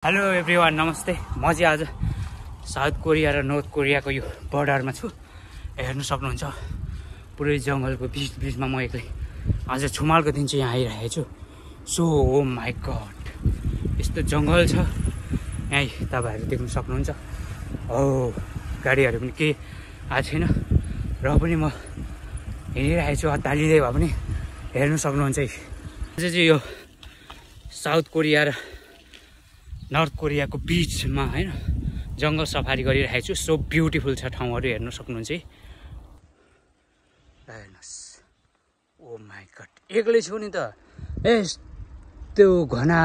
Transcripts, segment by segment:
Hello everyone, नमस्ते। म चाहिँ आज साउथ कोरिया र नर्थ कोरियाको यो बर्डरमा छु। हेर्नु सक्नुहुन्छ पुरै जङ्गलको बिचमा म एक्लै आज छुमालको दिन चाहिँ यहाँ आइरहेको छु। सो ओ माई गड, यस्तो जङ्गल छ यहीँ, तपाईँहरू देख्न सक्नुहुन्छ। हो गाडीहरू पनि केही आएको छैन र पनि म हिँडिरहेको छु अत्तालिँदै भए पनि। हेर्नु सक्नुहुन्छ आज चाहिँ यो साउथ कोरिया र नर्थ कोरियाको बिचमा हैन जङ्गल सफारी गरिरहेको छु। सो ब्युटिफुल छ ठाउँहरू, हेर्नु सक्नुहुन्छ हेर्नुहोस्। ओ माई गड, एक्लै छु नि त। त्यो घना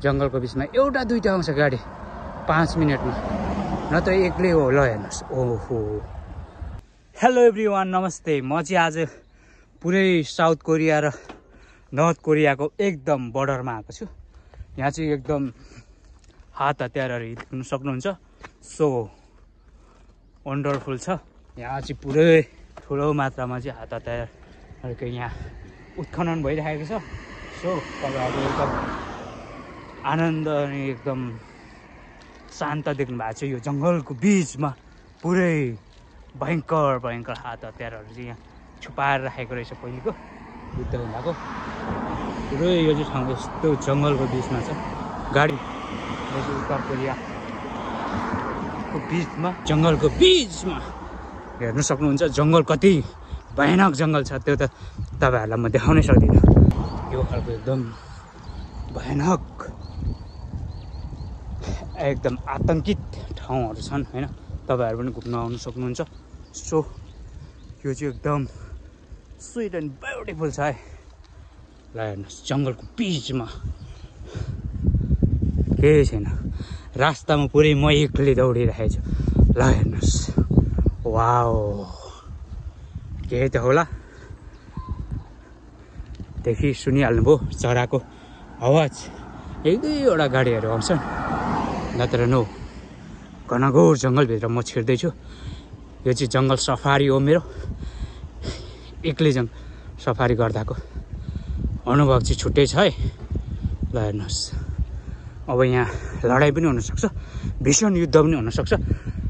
जङ्गलको बिचमा एउटा दुईटा आउँछ गाडी 5 मिनटमा, नत्र एक्लै हो। ल हेर्नुहोस्। ओहो, हेलो एभ्रिवान, नमस्ते। म चाहिँ आज पुरै साउथ कोरिया र नर्थ कोरियाको एकदम बर्डरमा आएको छु। यहाँ चाहिँ एकदम हात हतियारहरू देख्न सक्नुहुन्छ। सो वन्डरफुल छ। यहाँ चाहिँ पुरै ठुलो मात्रामा चाहिँ हात हतियारहरूको यहाँ उत्खनन भइरहेको छ। सो तपाईँहरू एकदम आनन्द अनि एकदम शान्त देख्नु भएको छ। यो जङ्गलको बिचमा पुरै भयङ्कर हात हतियारहरू चाहिँ यहाँ छुपाएर राखेको रहेछ पहिलेको युद्ध हुँदाको। पुरै यो चाहिँ ठाउँ यस्तो जङ्गलको बिचमा छ। गाडी उत्तर कोरियाको बिचमा जङ्गलको बिचमा हेर्नु सक्नुहुन्छ। जङ्गल कति भयानक जङ्गल छ त्यो त तपाईँहरूलाई म देखाउनै सक्दिनँ। यो खालको एकदम भयानक एकदम आतङ्कित ठाउँहरू छन् होइन, तपाईँहरू पनि घुम्न आउनु सक्नुहुन्छ। सो यो चाहिँ एकदम स्विट एन्ड ब्युटिफुल छ है। ल हेर्नुहोस्, जङ्गलको बिचमा केही छैन, रास्तामा पुरै म एक्लै दौडिरहेको छु। ल हेर्नुहोस्, वाओ, केही त होला। देखि सुनिहाल्नुभयो चराको आवाज। एक दुईवटा गाडीहरू आउँछन्, नत्र नो। घनघोर जङ्गलभित्र म छिर्दैछु। यो चाहिँ जङ्गल सफारी हो मेरो, एक्लै सफारी गर्दाको अनुभव चाहिँ छुट्टै छ है। ल हेर्नुहोस्, अब यहाँ लडाइँ पनि हुनसक्छ, भीषण युद्ध पनि हुनसक्छ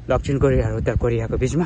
दक्षिण कोरिया र उत्तर कोरियाको बिचमा।